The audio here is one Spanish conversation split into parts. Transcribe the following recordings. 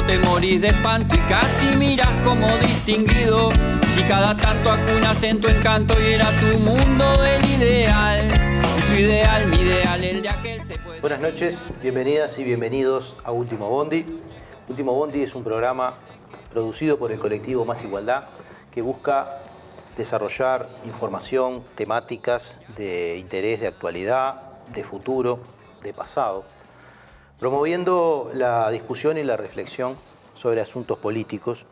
te morís de espanto y casi miras como distinguido. Si cada tanto acunas en tu encanto y era tu mundo el ideal. Y su ideal, mi ideal, el de aquel se puede... Buenas noches, bienvenidas y bienvenidos a Último Bondi. Último Bondi es un programa producido por el colectivo Más Igualdad que busca desarrollar información, temáticas de interés, de actualidad, de futuro, de pasado, promoviendo la discusión y la reflexión sobre asuntos políticos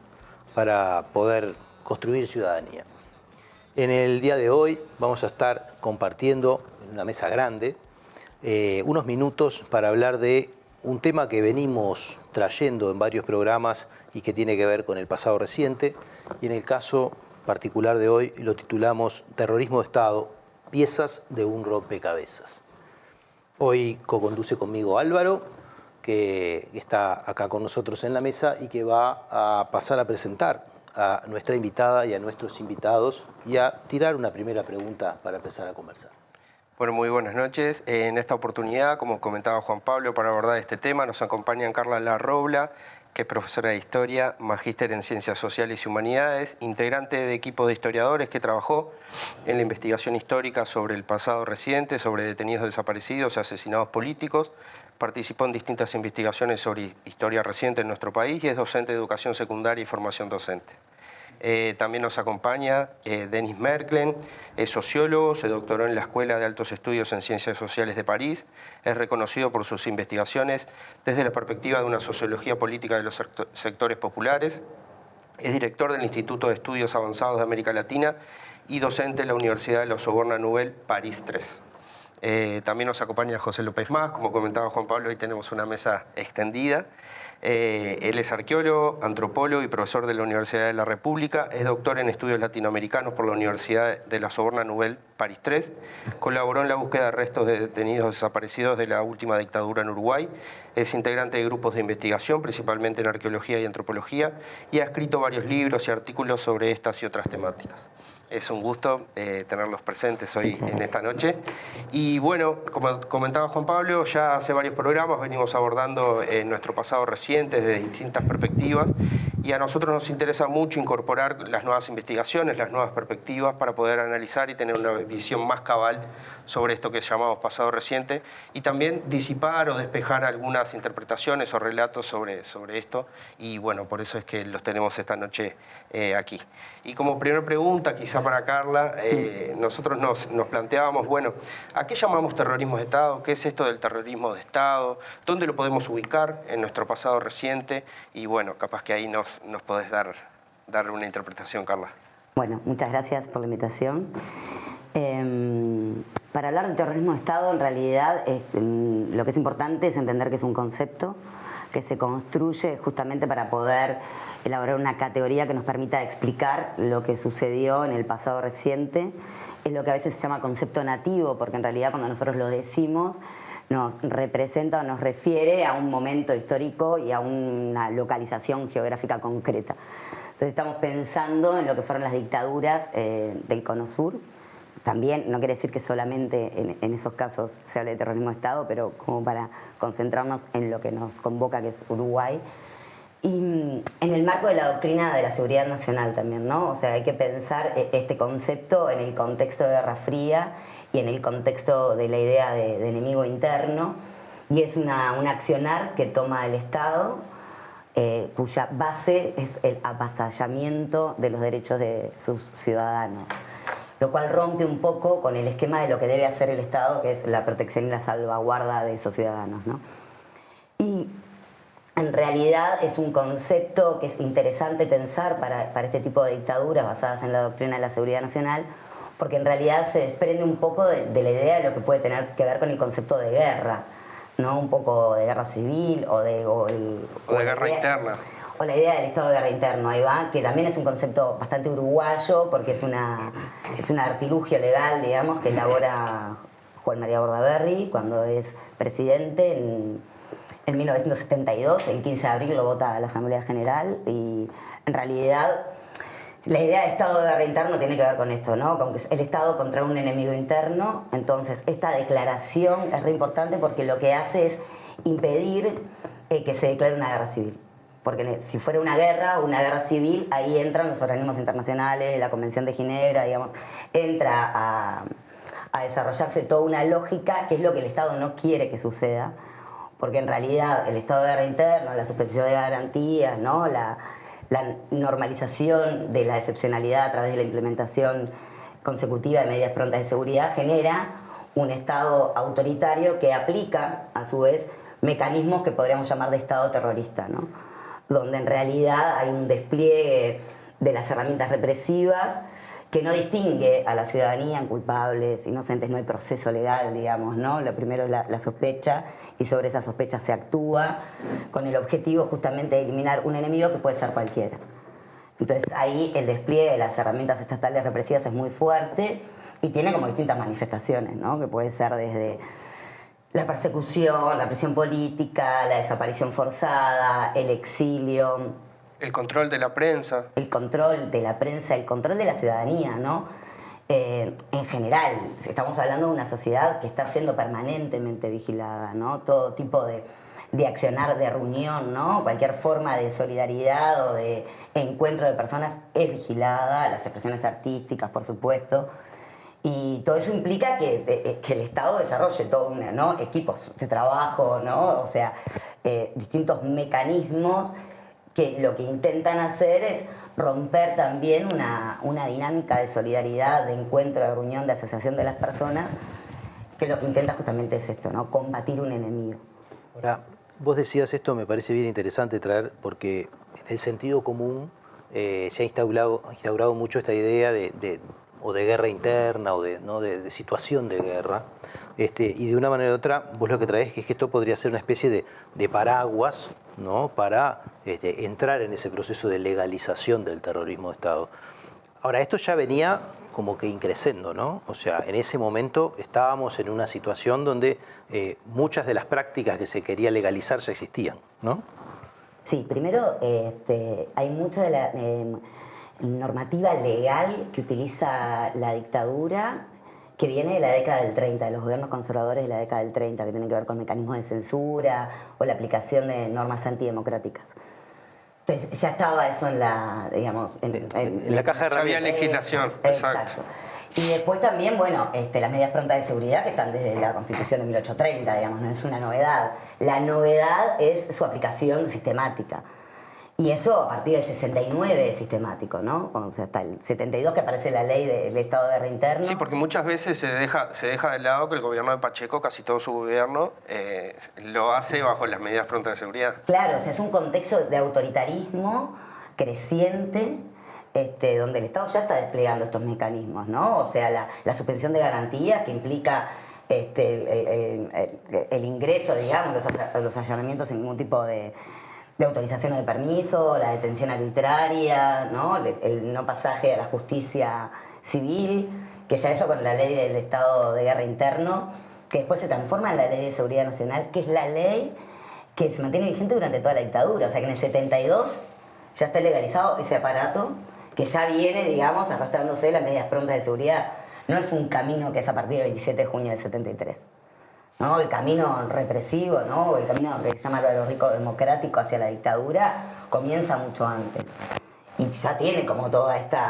para poder construir ciudadanía. En el día de hoy vamos a estar compartiendo en una mesa grande unos minutos para hablar de un tema que venimos trayendo en varios programas y que tiene que ver con el pasado reciente, y en el caso particular de hoy lo titulamos Terrorismo de Estado, piezas de un rompecabezas. Hoy co-conduce conmigo Álvaro, que está acá con nosotros en la mesa y que va a pasar a presentar a nuestra invitada y a nuestros invitados y a tirar una primera pregunta para empezar a conversar. Bueno, muy buenas noches. En esta oportunidad, como comentaba Juan Pablo, para abordar este tema nos acompañan Carla Larrobla, que es profesora de Historia, magíster en Ciencias Sociales y Humanidades, integrante de equipo de historiadores que trabajó en la investigación histórica sobre el pasado reciente, sobre detenidos desaparecidos y asesinados políticos, participó en distintas investigaciones sobre historia reciente en nuestro país y es docente de educación secundaria y formación docente. También nos acompaña Denis Merklen, es sociólogo, se doctoró en la Escuela de Altos Estudios en Ciencias Sociales de París, es reconocido por sus investigaciones desde la perspectiva de una sociología política de los sectores populares, es director del Instituto de Estudios Avanzados de América Latina y docente en la Universidad de la Sorbonne Nouvelle París III. También nos acompaña José López Mas, como comentaba Juan Pablo, hoy tenemos una mesa extendida. Él es arqueólogo, antropólogo y profesor de la Universidad de la República, es doctor en estudios latinoamericanos por la Universidad de la Sorbonne Nouvelle París III, colaboró en la búsqueda de restos de detenidos desaparecidos de la última dictadura en Uruguay, es integrante de grupos de investigación, principalmente en arqueología y antropología, y ha escrito varios libros y artículos sobre estas y otras temáticas. Es un gusto tenerlos presentes hoy en esta noche. Y bueno, como comentaba Juan Pablo, ya hace varios programas venimos abordando nuestro pasado reciente desde distintas perspectivas y a nosotros nos interesa mucho incorporar las nuevas investigaciones, las nuevas perspectivas para poder analizar y tener una visión más cabal sobre esto que llamamos pasado reciente y también disipar o despejar algunas interpretaciones o relatos sobre esto y bueno, por eso es que los tenemos esta noche aquí. Y como primera pregunta, quizá para Carla, nosotros nos planteábamos, bueno, ¿a qué llamamos terrorismo de Estado? ¿Qué es esto del terrorismo de Estado? ¿Dónde lo podemos ubicar en nuestro pasado reciente? Y bueno, capaz que ahí nos podés dar una interpretación, Carla. Bueno, muchas gracias por la invitación. Para hablar del terrorismo de Estado, en realidad, lo que es importante es entender que es un concepto que se construye justamente para poder elaborar una categoría que nos permita explicar lo que sucedió en el pasado reciente. Es lo que a veces se llama concepto nativo, porque en realidad cuando nosotros lo decimos nos representa o nos refiere a un momento histórico y a una localización geográfica concreta. Entonces estamos pensando en lo que fueron las dictaduras del Cono Sur. También, no quiere decir que solamente en esos casos se hable de terrorismo de Estado, pero como para concentrarnos en lo que nos convoca, que es Uruguay. Y en el marco de la doctrina de la seguridad nacional también, ¿no? O sea, hay que pensar este concepto en el contexto de Guerra Fría y en el contexto de la idea de enemigo interno. Y es un accionar que toma el Estado, cuya base es el avasallamiento de los derechos de sus ciudadanos. Lo cual rompe un poco con el esquema de lo que debe hacer el Estado, que es la protección y la salvaguarda de esos ciudadanos, ¿no? Y en realidad es un concepto que es interesante pensar para este tipo de dictaduras basadas en la doctrina de la seguridad nacional, porque en realidad se desprende un poco de la idea de lo que puede tener que ver con el concepto de guerra, ¿no? Un poco de guerra civil o de guerra interna. O la idea del estado de guerra interno, ahí va, que también es un concepto bastante uruguayo, porque es un artilugio legal, digamos, que elabora Juan María Bordaberry cuando es presidente en 1972, el 15 de abril lo vota la Asamblea General, y en realidad la idea de estado de guerra interno tiene que ver con esto, ¿no? Con que es el Estado contra un enemigo interno. Entonces esta declaración es re importante porque lo que hace es impedir que se declare una guerra civil. Porque si fuera una guerra civil, ahí entran los organismos internacionales, la Convención de Ginebra, digamos, entra a desarrollarse toda una lógica, que es lo que el Estado no quiere que suceda, porque en realidad el estado de guerra interno, la suspensión de garantías, ¿no? la normalización de la excepcionalidad a través de la implementación consecutiva de medidas prontas de seguridad genera un Estado autoritario que aplica, a su vez, mecanismos que podríamos llamar de Estado terrorista, ¿no? Donde en realidad hay un despliegue de las herramientas represivas que no distingue a la ciudadanía en culpables, inocentes, no hay proceso legal, digamos, ¿no? Lo primero es la sospecha, y sobre esa sospecha se actúa con el objetivo justamente de eliminar un enemigo que puede ser cualquiera. Entonces ahí el despliegue de las herramientas estatales represivas es muy fuerte y tiene como distintas manifestaciones, ¿no? Que puede ser desde la persecución, la presión política, la desaparición forzada, el exilio. El control de la prensa. El control de la prensa, el control de la ciudadanía, ¿no? En general, estamos hablando de una sociedad que está siendo permanentemente vigilada, ¿no? Todo tipo de accionar, de reunión, ¿no? Cualquier forma de solidaridad o de encuentro de personas es vigilada, las expresiones artísticas, por supuesto. Y todo eso implica que el Estado desarrolle todo ¿no? Equipos de trabajo, ¿no? O sea, distintos mecanismos que lo que intentan hacer es romper también una dinámica de solidaridad, de encuentro, de reunión, de asociación de las personas, que lo que intenta justamente es esto, ¿no? Combatir un enemigo. Ahora, vos decías esto, me parece bien interesante traer, porque en el sentido común se ha instaurado mucho esta idea de guerra interna o de situación de guerra, y de una manera u otra vos lo que traes es que esto podría ser una especie de paraguas, ¿no? Para entrar en ese proceso de legalización del terrorismo de Estado. Ahora, esto ya venía como que increciendo, ¿no? O sea, en ese momento estábamos en una situación donde muchas de las prácticas que se quería legalizar ya existían, ¿no? Sí, primero hay mucha de la normativa legal que utiliza la dictadura, que viene de la década del 30, de los gobiernos conservadores de la década del 30, que tienen que ver con mecanismos de censura o la aplicación de normas antidemocráticas. Entonces ya estaba eso en la, digamos... En la caja de ya había legislación, exacto. Y después también, bueno, las medidas prontas de seguridad que están desde la Constitución de 1830, digamos, no es una novedad. La novedad es su aplicación sistemática. Y eso a partir del 69 es sistemático, ¿no? O sea, hasta el 72 que aparece la ley del Estado de guerra interno. Sí, porque muchas veces se deja de lado que el gobierno de Pacheco, casi todo su gobierno, lo hace bajo las medidas prontas de seguridad. Claro, o sea, es un contexto de autoritarismo creciente, donde el Estado ya está desplegando estos mecanismos, ¿no? O sea, la suspensión de garantías que implica el ingreso, digamos, los allanamientos sin ningún tipo de autorización o de permiso, la detención arbitraria, ¿no? El no pasaje a la justicia civil, que ya eso con la ley del Estado de guerra interno, que después se transforma en la ley de seguridad nacional, que es la ley que se mantiene vigente durante toda la dictadura. O sea que en el 72 ya está legalizado ese aparato que ya viene, digamos, arrastrándose las medidas prontas de seguridad. No es un camino que es a partir del 27 de junio del 73. ¿No? El camino represivo, ¿no? El camino que se llama lo rico democrático hacia la dictadura comienza mucho antes. Y ya tiene como toda estos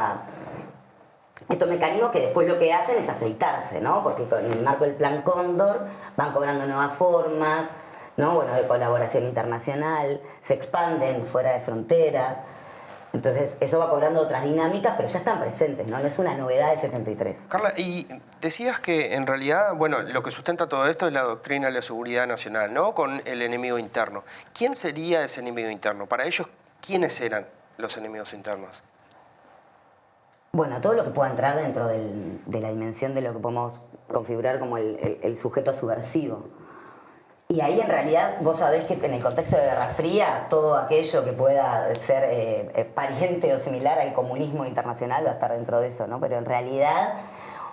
mecanismos que después lo que hacen es aceitarse, ¿no? Porque con el marco del Plan Cóndor van cobrando nuevas formas, ¿no? Bueno, de colaboración internacional, se expanden fuera de frontera. Entonces, eso va cobrando otras dinámicas, pero ya están presentes, ¿no? No es una novedad del 73. Carla, y decías que en realidad, bueno, lo que sustenta todo esto es la doctrina de la seguridad nacional, ¿no? Con el enemigo interno. ¿Quién sería ese enemigo interno? Para ellos, ¿quiénes eran los enemigos internos? Bueno, todo lo que pueda entrar dentro de la dimensión de lo que podemos configurar como el sujeto subversivo. Y ahí en realidad vos sabés que en el contexto de Guerra Fría todo aquello que pueda ser pariente o similar al comunismo internacional va a estar dentro de eso, ¿no? Pero en realidad,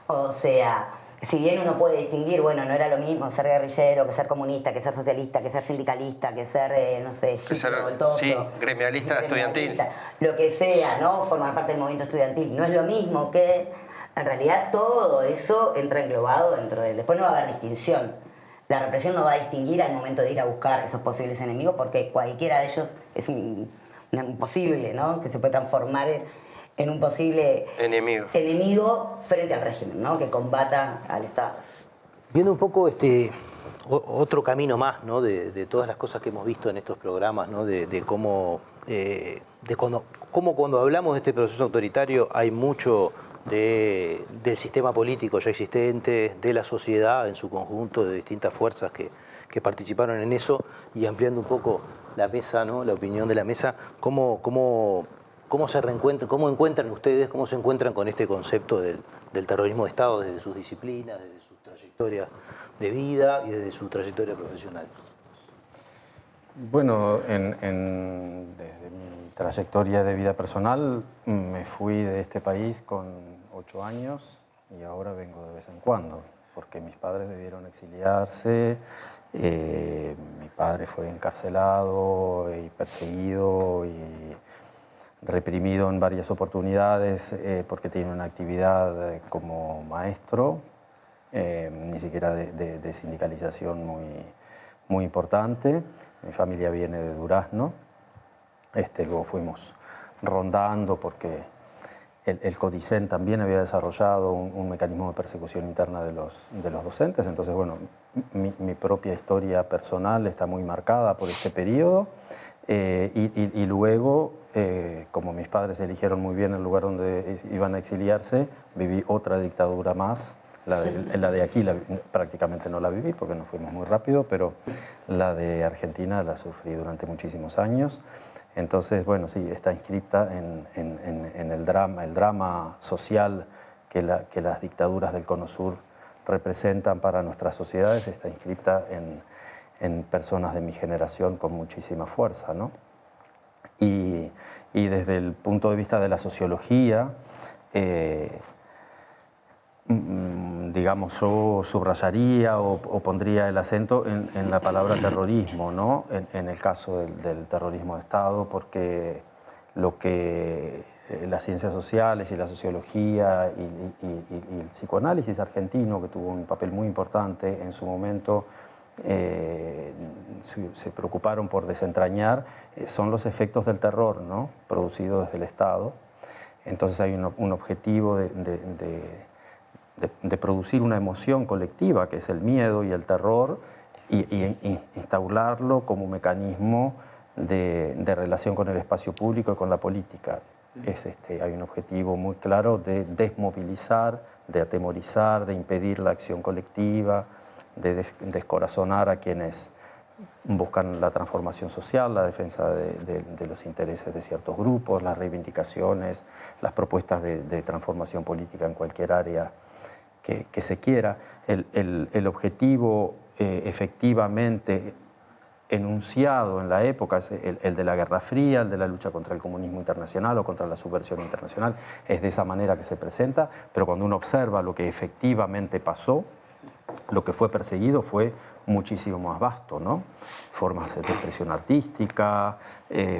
o sea, si bien uno puede distinguir, bueno, no era lo mismo ser guerrillero que ser comunista, que ser socialista, que ser sindicalista, que ser, no sé, revoltoso, sí, gremialista estudiantil. Lo que sea, ¿no? Formar parte del movimiento estudiantil. No es lo mismo que, en realidad, todo eso entra englobado dentro de él. Después no va a haber distinción. la represión no va a distinguir al momento de ir a buscar esos posibles enemigos, porque cualquiera de ellos es un imposible, ¿no? Que se puede transformar en un posible enemigo frente al régimen, ¿no? Que combata al Estado. Viendo un poco otro camino más, ¿no? de todas las cosas que hemos visto en estos programas, ¿no? de cómo cuando hablamos de este proceso autoritario hay mucho del sistema político ya existente, de la sociedad en su conjunto, de distintas fuerzas que participaron en eso, y ampliando un poco la mesa, ¿no? La opinión de la mesa, ¿cómo se reencuentran, cómo se encuentran con este concepto del terrorismo de Estado desde sus disciplinas, desde sus trayectorias de vida y desde su trayectoria profesional? Bueno, desde mi trayectoria de vida personal me fui de este país con 8 años y ahora vengo de vez en cuando, porque mis padres debieron exiliarse, mi padre fue encarcelado y perseguido y reprimido en varias oportunidades porque tiene una actividad como maestro, ni siquiera de sindicalización muy importante. Mi familia viene de Durazno, luego fuimos rondando porque el CODICEN también había desarrollado un mecanismo de persecución interna de los docentes, entonces bueno, mi propia historia personal está muy marcada por este periodo y luego, como mis padres eligieron muy bien el lugar donde iban a exiliarse, viví otra dictadura más. La de aquí prácticamente no la viví porque nos fuimos muy rápido, pero la de Argentina la sufrí durante muchísimos años. Entonces, bueno, sí, está inscrita en el drama social que las dictaduras del Cono Sur representan para nuestras sociedades, está inscrita en personas de mi generación con muchísima fuerza, ¿no? Y desde el punto de vista de la sociología, digamos, yo subrayaría o pondría el acento en la palabra terrorismo, ¿no? En el caso del terrorismo de Estado, porque lo que las ciencias sociales y la sociología y el psicoanálisis argentino, que tuvo un papel muy importante en su momento, se preocuparon por desentrañar, son los efectos del terror, ¿no? Producidos desde el Estado. Entonces hay un objetivo de producir una emoción colectiva, que es el miedo y el terror, y instaurarlo como mecanismo de relación con el espacio público y con la política. Hay un objetivo muy claro de desmovilizar, de atemorizar, de impedir la acción colectiva, de descorazonar a quienes buscan la transformación social, la defensa de los intereses de ciertos grupos, las reivindicaciones, las propuestas de transformación política en cualquier área que se quiera. El objetivo efectivamente enunciado en la época es el de la Guerra Fría, el de la lucha contra el comunismo internacional o contra la subversión internacional, es de esa manera que se presenta, pero cuando uno observa lo que efectivamente pasó, lo que fue perseguido fue muchísimo más vasto, ¿no? Formas de expresión artística,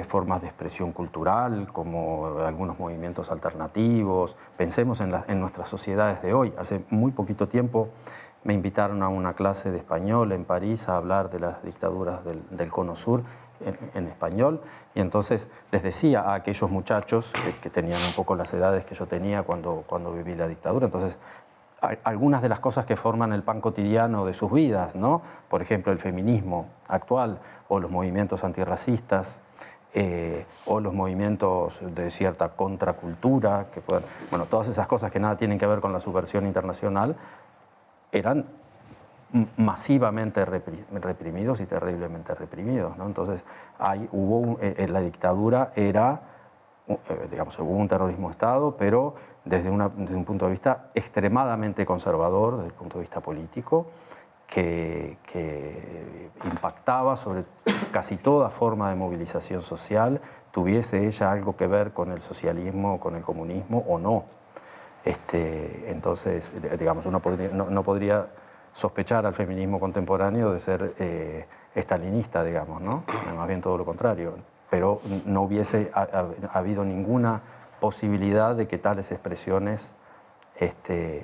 formas de expresión cultural, como algunos movimientos alternativos. Pensemos en nuestras sociedades de hoy. Hace muy poquito tiempo me invitaron a una clase de español en París a hablar de las dictaduras del Cono Sur en español, y entonces les decía a aquellos muchachos que tenían un poco las edades que yo tenía cuando viví la dictadura, entonces algunas de las cosas que forman el pan cotidiano de sus vidas, ¿no? Por ejemplo, el feminismo actual o los movimientos antirracistas o los movimientos de cierta contracultura, bueno, todas esas cosas que nada tienen que ver con la subversión internacional, eran masivamente reprimidos y terriblemente reprimidos, ¿no? Entonces, la dictadura era, digamos, hubo un terrorismo de Estado, pero desde un punto de vista extremadamente conservador, desde el punto de vista político, que impactaba sobre casi toda forma de movilización social, tuviese ella algo que ver con el socialismo, con el comunismo o no. Entonces, digamos, uno no podría sospechar al feminismo contemporáneo de ser estalinista, digamos, ¿no? Más bien todo lo contrario. Pero no hubiese habido ninguna posibilidad de que tales expresiones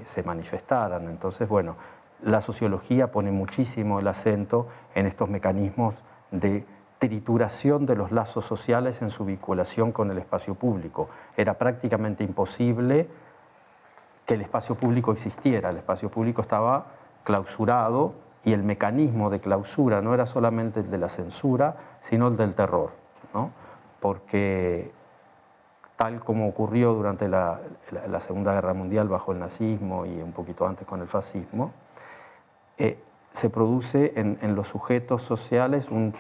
se manifestaran. Entonces, bueno, la sociología pone muchísimo el acento en estos mecanismos de trituración de los lazos sociales en su vinculación con el espacio público. Era prácticamente imposible que el espacio público existiera. El espacio público estaba clausurado y el mecanismo de clausura no era solamente el de la censura, sino el del terror, ¿no? Porque tal como ocurrió durante la Segunda Guerra Mundial bajo el nazismo y un poquito antes con el fascismo, se produce en los sujetos sociales un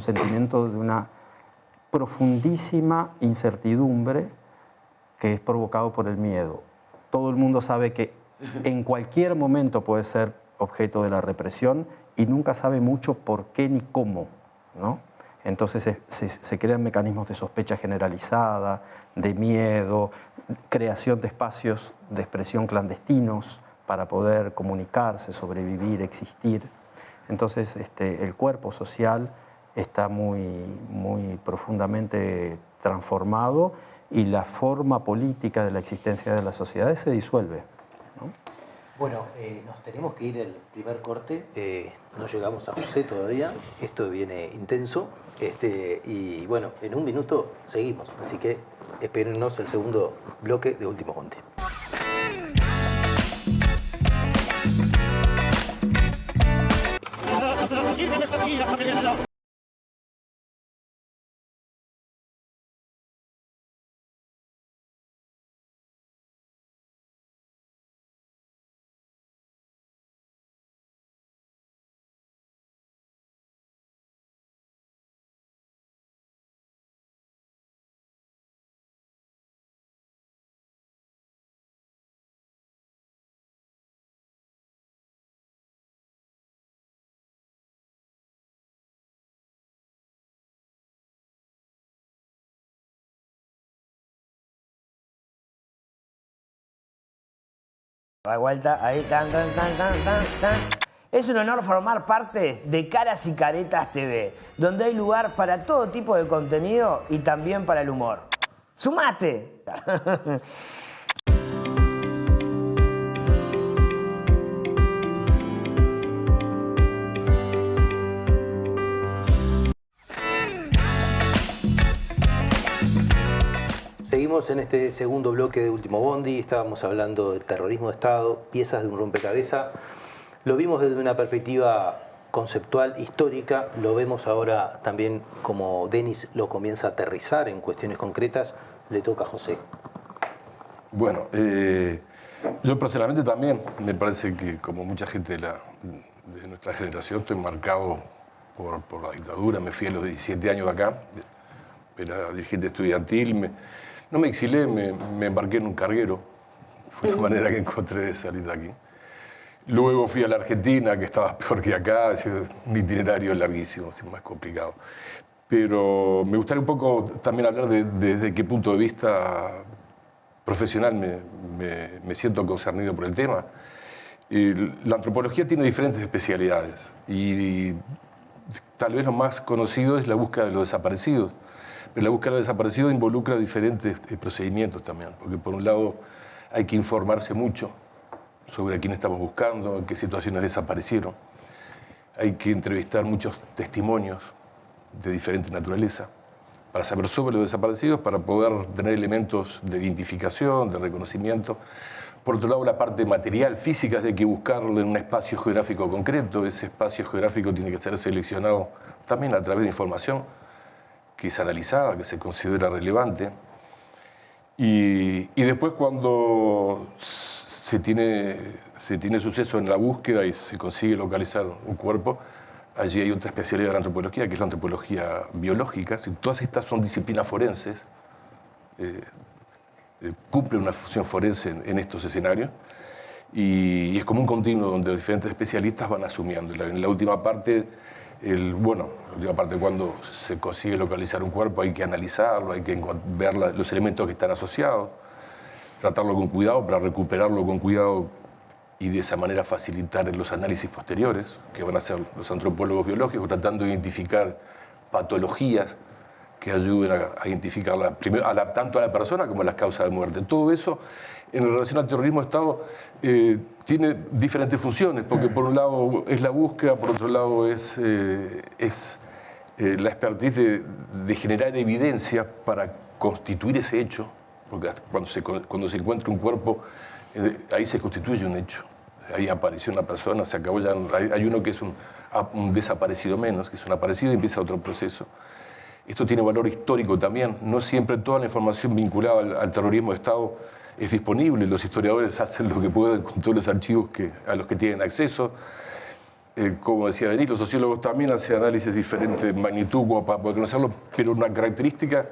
sentimiento de una profundísima incertidumbre que es provocado por el miedo. Todo el mundo sabe que en cualquier momento puede ser objeto de la represión y nunca sabe mucho por qué ni cómo, ¿no? Entonces se crean mecanismos de sospecha generalizada, de miedo, creación de espacios de expresión clandestinos para poder comunicarse, sobrevivir, existir. Entonces el cuerpo social está muy profundamente transformado y la forma política de la existencia de las sociedades se disuelve, ¿no? Bueno, nos tenemos que ir al primer corte, no llegamos a José todavía, esto viene intenso, y bueno, en un minuto seguimos, así que espérennos el segundo bloque de Último Bondi. Da vuelta, ahí, tan. Es un honor formar parte de Caras y Caretas TV, donde hay lugar para todo tipo de contenido y también para el humor. ¡Sumate! Seguimos en este segundo bloque de Último Bondi, estábamos hablando del terrorismo de Estado, piezas de un rompecabezas. Lo vimos desde una perspectiva conceptual, histórica, lo vemos ahora también como Denis lo comienza a aterrizar en cuestiones concretas. Le toca a José. Bueno, yo personalmente también me parece que como mucha gente de nuestra generación estoy marcado por la dictadura. Me fui a los 17 años de acá, era dirigente estudiantil. No me exilé, me embarqué en un carguero. Fue la manera que encontré de salir de aquí. Luego fui a la Argentina, que estaba peor que acá. Mi itinerario es larguísimo, es más complicado. Pero me gustaría un poco también hablar desde qué punto de vista profesional me siento concernido por el tema. La antropología tiene diferentes especialidades y tal vez lo más conocido es la búsqueda de los desaparecidos. Pero la búsqueda de los desaparecidos involucra diferentes procedimientos también, porque por un lado hay que informarse mucho sobre a quién estamos buscando, en qué situaciones desaparecieron. Hay que entrevistar muchos testimonios de diferente naturaleza para saber sobre los desaparecidos, para poder tener elementos de identificación, de reconocimiento. Por otro lado, la parte material, física, hay que buscarlo en un espacio geográfico concreto. Ese espacio geográfico tiene que ser seleccionado también a través de información que es analizada, que se considera relevante. Y después, cuando se tiene suceso en la búsqueda y se consigue localizar un cuerpo, allí hay otra especialidad de la antropología, que es la antropología biológica. Todas estas son disciplinas forenses, cumplen una función forense en estos escenarios, y es como un continuo donde diferentes especialistas van asumiendo. En la última parte, cuando se consigue localizar un cuerpo, hay que analizarlo, hay que ver los elementos que están asociados, tratarlo con cuidado para recuperarlo con cuidado y de esa manera facilitar los análisis posteriores que van a hacer los antropólogos biológicos, tratando de identificar patologías que ayuden a identificarla, primero, tanto a la persona como a las causas de muerte. Todo eso, en relación al terrorismo de Estado, tiene diferentes funciones, porque por un lado es la búsqueda, por otro lado es la expertise de generar evidencia para constituir ese hecho, porque cuando se encuentra un cuerpo, ahí se constituye un hecho. Ahí apareció una persona, se acabó ya. Hay uno que es un desaparecido menos, que es un aparecido y empieza otro proceso. Esto tiene valor histórico también. No siempre toda la información vinculada al terrorismo de Estado es disponible. Los historiadores hacen lo que pueden con todos los archivos a los que tienen acceso. Como decía Denis, los sociólogos también hacen análisis de diferente magnitud para poder conocerlo, pero una característica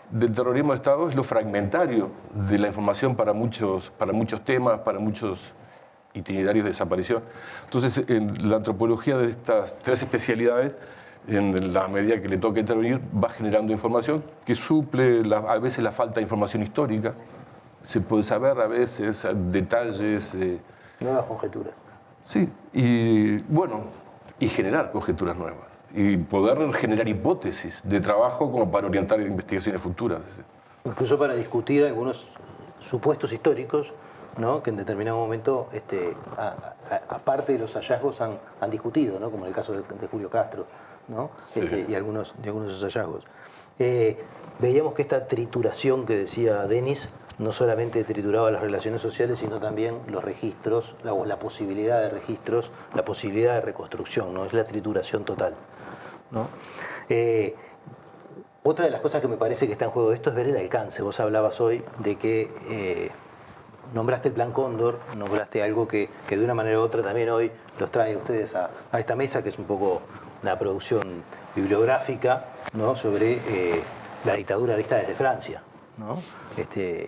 del terrorismo de Estado es lo fragmentario de la información para muchos temas, para muchos itinerarios de desaparición. Entonces, en la antropología de estas tres especialidades, en la medida que le toca intervenir, va generando información que suple a veces la falta de información histórica. Se puede saber a veces detalles. Nuevas conjeturas. Sí, y bueno, y generar conjeturas nuevas. Y poder generar hipótesis de trabajo como para orientar investigaciones futuras. Incluso para discutir algunos supuestos históricos, ¿no? Que en determinado momento, aparte de los hallazgos, han discutido, ¿no? Como en el caso de Julio Castro, ¿no? Sí. Y algunos de esos hallazgos. Veíamos que esta trituración que decía Denis no solamente trituraba las relaciones sociales, sino también los registros, la posibilidad de registros, la posibilidad de reconstrucción, ¿no? Es la trituración total, ¿no? Otra de las cosas que me parece que está en juego de esto es ver el alcance. Vos hablabas hoy de que nombraste el Plan Cóndor, nombraste algo que de una manera u otra también hoy los trae ustedes a esta mesa, que es un poco una producción bibliográfica, ¿no? Sobre la dictadura vista desde Francia, ¿no?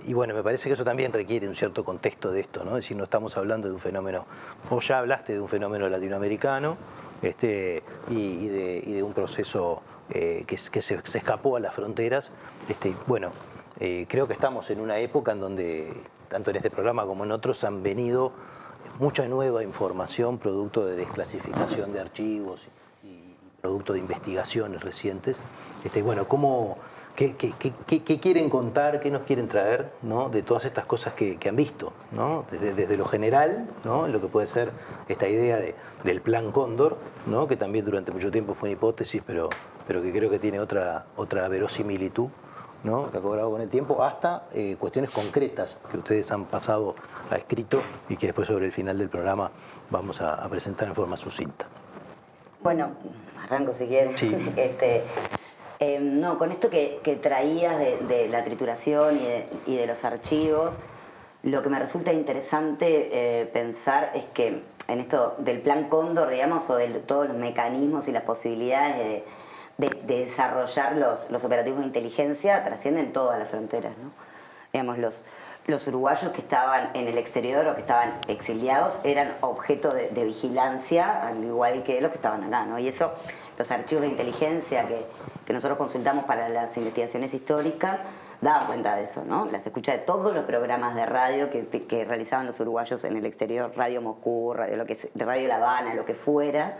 Y bueno, me parece que eso también requiere un cierto contexto de esto, ¿no? Es decir, no estamos hablando de un fenómeno, vos ya hablaste de un fenómeno latinoamericano, y de un proceso que se escapó a las fronteras. Bueno, creo que estamos en una época en donde, tanto en este programa como en otros, han venido mucha nueva información producto de desclasificación de archivos y producto de investigaciones recientes. Bueno, ¿qué quieren contar, qué nos quieren traer, ¿no? De todas estas cosas que han visto, ¿no? Desde lo general, ¿no? Lo que puede ser esta idea del Plan Cóndor, ¿no? Que también durante mucho tiempo fue una hipótesis, pero que creo que tiene otra verosimilitud, ¿no? Que ha cobrado con el tiempo, hasta cuestiones concretas que ustedes han pasado a escrito y que después sobre el final del programa vamos a presentar en forma sucinta. Bueno, arranco si quieres. Sí. No, con esto que traías de la trituración y de los archivos, lo que me resulta interesante pensar es que en esto del Plan Cóndor, digamos, o de todos los mecanismos y las posibilidades de desarrollar los operativos de inteligencia, trascienden todas las fronteras, ¿no? Digamos, los uruguayos que estaban en el exterior o que estaban exiliados eran objeto de vigilancia, al igual que los que estaban acá, ¿no? Y eso, los archivos de inteligencia que nosotros consultamos para las investigaciones históricas, daban cuenta de eso, ¿no? Las escuchas de todos los programas de radio que realizaban los uruguayos en el exterior, Radio Moscú, Radio La Habana, lo que fuera,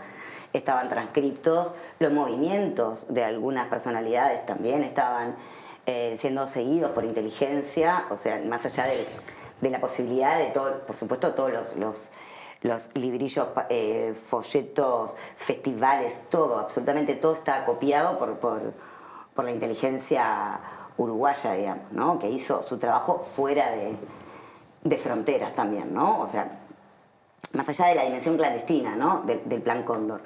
estaban transcriptos. Los movimientos de algunas personalidades también estaban siendo seguidos por inteligencia, o sea, más allá de la posibilidad de todo, por supuesto, todos los librillos, folletos, festivales, todo, absolutamente todo está copiado por la inteligencia uruguaya, digamos, ¿no? Que hizo su trabajo fuera de fronteras también, ¿no? O sea, más allá de la dimensión clandestina, ¿no? Del Plan Cóndor,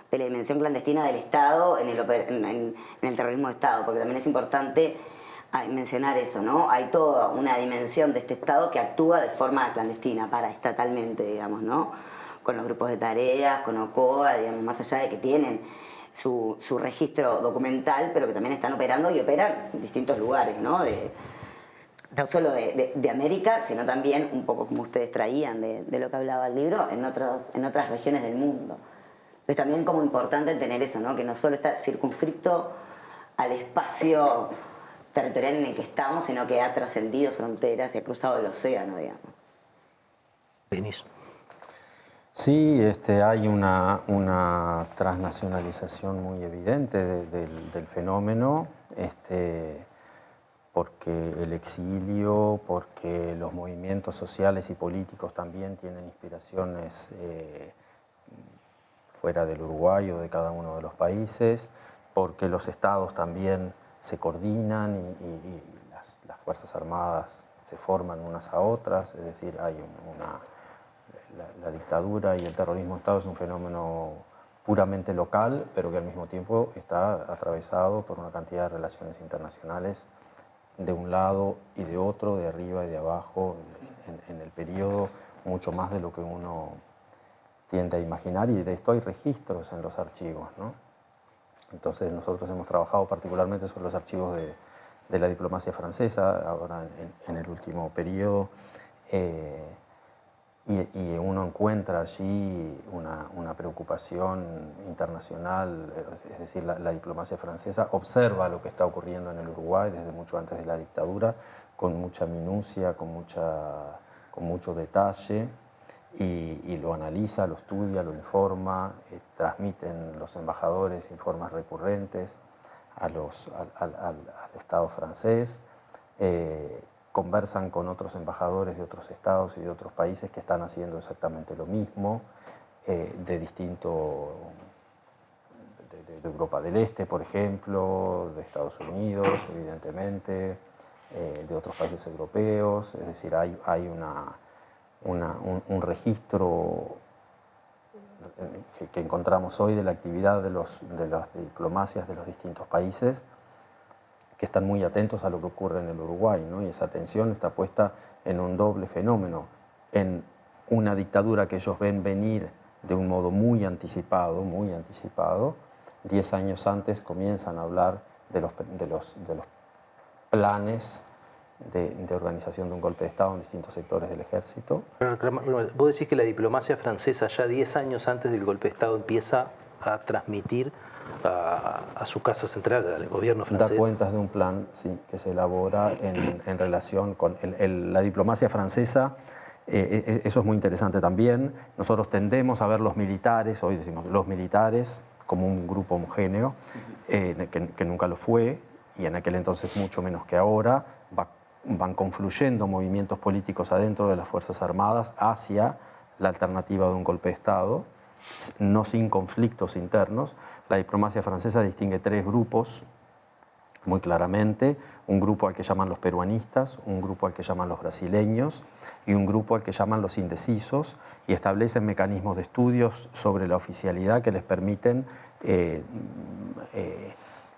de la dimensión clandestina del Estado en el terrorismo de Estado, porque también es importante mencionar eso, ¿no? Hay toda una dimensión de este Estado que actúa de forma clandestina, paraestatalmente, digamos, ¿no? Con los grupos de tareas, con OCOA, digamos, más allá de que tienen su registro documental, pero que también están operando y operan en distintos lugares, ¿no? No solo de América, sino también, un poco como ustedes traían de lo que hablaba el libro, en otras regiones del mundo. Es también como importante tener eso, ¿no? Que no solo está circunscripto al espacio territorial en el que estamos, sino que ha trascendido fronteras y ha cruzado el océano, digamos. Denis. Sí, hay una transnacionalización muy evidente del fenómeno, porque el exilio, porque los movimientos sociales y políticos también tienen inspiraciones fuera del Uruguay o de cada uno de los países, porque los estados también se coordinan y las Fuerzas Armadas se forman unas a otras, es decir, hay la dictadura y el terrorismo de Estado es un fenómeno puramente local, pero que al mismo tiempo está atravesado por una cantidad de relaciones internacionales de un lado y de otro, de arriba y de abajo, en el periodo, mucho más de lo que uno tiende a imaginar, y de esto hay registros en los archivos, ¿no? Entonces nosotros hemos trabajado particularmente sobre los archivos de la diplomacia francesa, ahora en el último periodo, y uno encuentra allí una preocupación internacional, es decir, la diplomacia francesa observa lo que está ocurriendo en el Uruguay desde mucho antes de la dictadura, con mucha minucia, con mucho detalle, y lo analiza, lo estudia, lo informa, transmiten los embajadores informes recurrentes al Estado francés, conversan con otros embajadores de otros estados y de otros países que están haciendo exactamente lo mismo, de Europa del Este, por ejemplo, de Estados Unidos, evidentemente, de otros países europeos, es decir, hay un registro que encontramos hoy de la actividad de las diplomacias de los distintos países, que están muy atentos a lo que ocurre en el Uruguay, ¿no? Y esa atención está puesta en un doble fenómeno, en una dictadura que ellos ven venir de un modo muy anticipado, 10 años antes comienzan a hablar de los planes de organización de un golpe de Estado en distintos sectores del ejército. Pero vos decís que la diplomacia francesa ya 10 años antes del golpe de Estado empieza a transmitir a su casa central, al gobierno francés. Da cuentas de un plan, sí, que se elabora en relación con la diplomacia francesa. Eso es muy interesante también. Nosotros tendemos a ver los militares, hoy decimos los militares, como un grupo homogéneo, que nunca lo fue, y en aquel entonces mucho menos que ahora. Van confluyendo movimientos políticos adentro de las Fuerzas Armadas hacia la alternativa de un golpe de Estado, no sin conflictos internos. La diplomacia francesa distingue 3 grupos muy claramente: un grupo al que llaman los peruanistas, un grupo al que llaman los brasileños y un grupo al que llaman los indecisos, y establecen mecanismos de estudios sobre la oficialidad que les permiten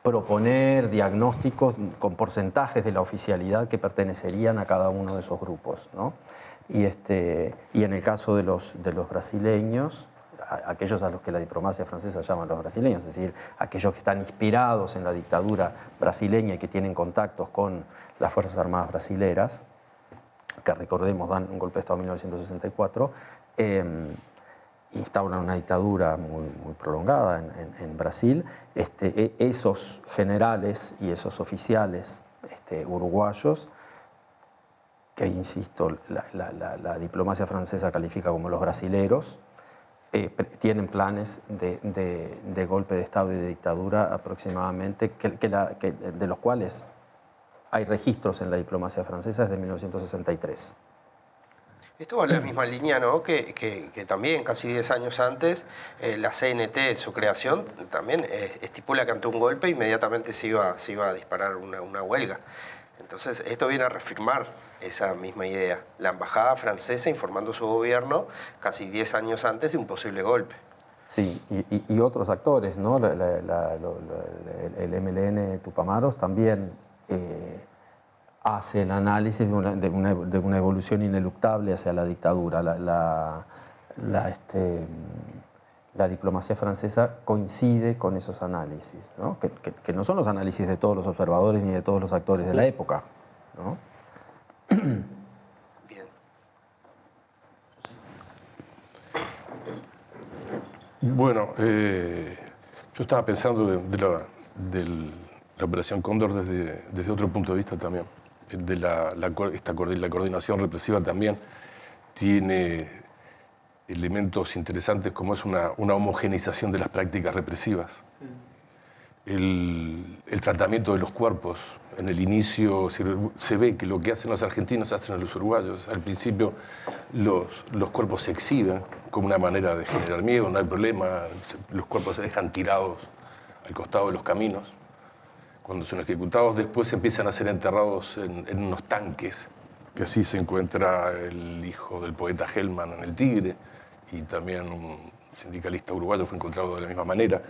proponer diagnósticos con porcentajes de la oficialidad que pertenecerían a cada uno de esos grupos, ¿no? Y en el caso de los brasileños, aquellos a los que la diplomacia francesa llama los brasileños, es decir, aquellos que están inspirados en la dictadura brasileña y que tienen contactos con las Fuerzas Armadas brasileras, que recordemos dan un golpe de Estado en 1964, instauran una dictadura muy prolongada en Brasil. Esos generales y esos oficiales uruguayos, que insisto, la diplomacia francesa califica como los brasileros, tienen planes de golpe de Estado y de dictadura aproximadamente, de los cuales hay registros en la diplomacia francesa desde 1963. Esto va en la misma línea, ¿no? Que también, casi 10 años antes, la CNT, su creación, también estipula que ante un golpe inmediatamente se iba a disparar una huelga. Entonces, esto viene a reafirmar esa misma idea. La embajada francesa informando a su gobierno casi 10 años antes de un posible golpe. Sí, y otros actores, ¿no? El MLN Tupamaros también hace el análisis de una evolución ineluctable hacia la dictadura. La diplomacia francesa coincide con esos análisis, ¿no? Que no son los análisis de todos los observadores ni de todos los actores de la época, ¿no? Bien. Bueno, yo estaba pensando de la Operación Cóndor desde otro punto de vista también. La coordinación represiva también tiene elementos interesantes como es una homogeneización de las prácticas represivas. El tratamiento de los cuerpos en el inicio se ve que lo que hacen los argentinos hacen los uruguayos. Al principio los cuerpos se exhiben como una manera de generar miedo, no hay problema. Los cuerpos se dejan tirados al costado de los caminos. Cuando son ejecutados, después empiezan a ser enterrados en unos tanques, que así se encuentra el hijo del poeta Hellman en El Tigre, y también un sindicalista uruguayo fue encontrado de la misma manera.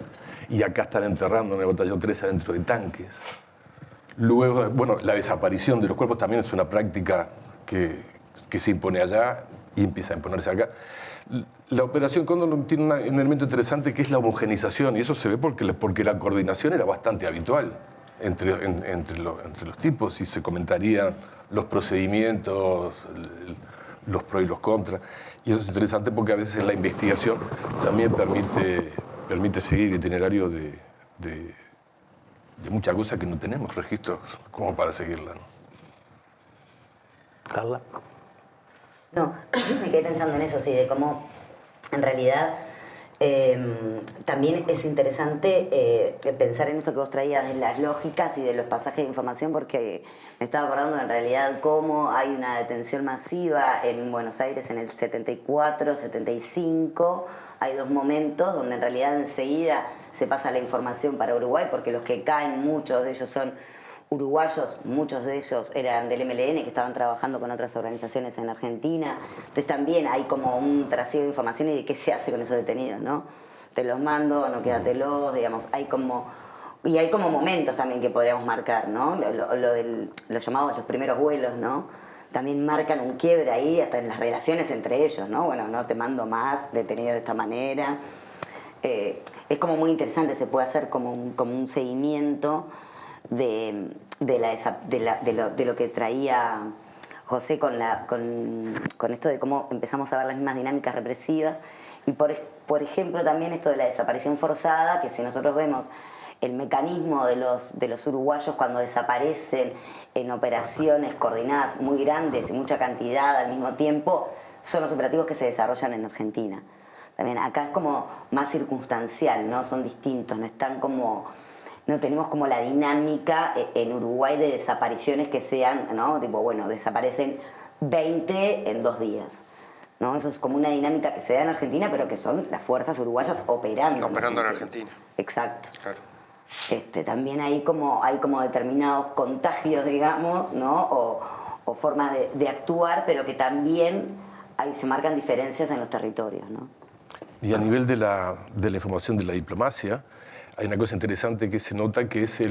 Y acá están enterrando en el batallón 3 adentro de tanques. Luego, bueno, la desaparición de los cuerpos también es una práctica que se impone allá y empieza a imponerse acá. La Operación Cóndor tiene un elemento interesante que es la homogenización, y eso se ve porque la coordinación era bastante habitual entre los tipos, y se comentarían los procedimientos, los pros y los contras. Y eso es interesante porque a veces la investigación también permite seguir el itinerario de muchas cosas que no tenemos registros como para seguirla, ¿no? Carla. No, me quedé pensando en eso, sí, de cómo en realidad también es interesante pensar en esto que vos traías de las lógicas y de los pasajes de información, porque me estaba acordando en realidad cómo hay una detención masiva en Buenos Aires en el 74, 75. Hay dos momentos donde en realidad enseguida se pasa la información para Uruguay, porque los que caen, muchos de ellos son uruguayos, muchos de ellos eran del MLN, que estaban trabajando con otras organizaciones en Argentina. Entonces también hay como un trasiego de información y de qué se hace con esos detenidos, ¿no? Te los mando, no quédatelos, digamos, hay como momentos también que podríamos marcar, ¿no? Los llamados los primeros vuelos, ¿no? También marcan un quiebre ahí, hasta en las relaciones entre ellos, ¿no? Bueno, no te mando más, detenido de esta manera. Es como muy interesante, se puede hacer como un seguimiento de lo que traía José con esto de cómo empezamos a ver las mismas dinámicas represivas. Y por ejemplo también esto de la desaparición forzada, que si nosotros vemos el mecanismo de los uruguayos cuando desaparecen en operaciones coordinadas muy grandes y mucha cantidad al mismo tiempo, son los operativos que se desarrollan en Argentina. También acá es como más circunstancial, ¿no? Son distintos, no tenemos como la dinámica en Uruguay de desapariciones que sean, ¿no? Tipo, bueno, desaparecen 20 en 2 días, ¿no? Eso es como una dinámica que se da en Argentina, pero que son las fuerzas uruguayas operando. Operando en Argentina. Exacto. Claro. También hay como determinados contagios, digamos, ¿no? O formas de actuar, pero que también se marcan diferencias en los territorios, ¿no? Y a nivel de la información de la diplomacia, hay una cosa interesante que se nota, que es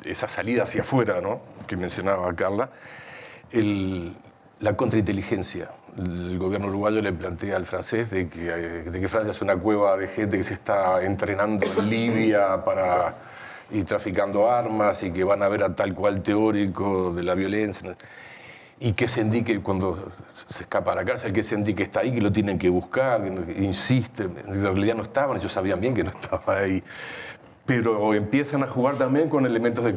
esa salida hacia afuera, ¿no?, que mencionaba Carla, la contrainteligencia. El gobierno uruguayo le plantea al francés de que Francia es una cueva de gente que se está entrenando en Libia y traficando armas, y que van a ver a tal cual teórico de la violencia. Y que se indique, cuando se escapa a la cárcel, que se indique que está ahí, que lo tienen que buscar, que insisten. En realidad no estaban, ellos sabían bien que no estaban ahí. Pero empiezan a jugar también con elementos de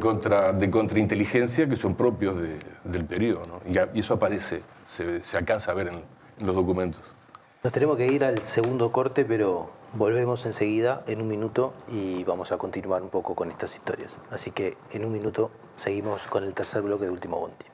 contrainteligencia que son propios del periodo, ¿no? Y eso aparece, se alcanza a ver en los documentos. Nos tenemos que ir al segundo corte, pero volvemos enseguida, en un minuto, y vamos a continuar un poco con estas historias. Así que en un minuto seguimos con el tercer bloque de Último Bondi.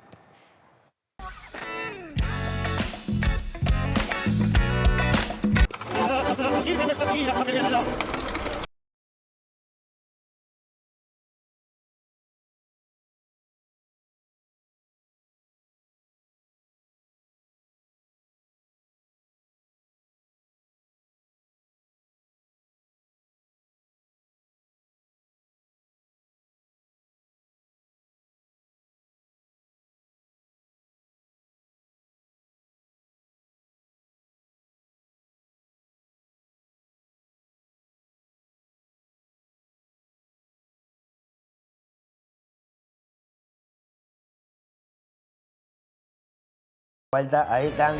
Vuelta, ahí, tan.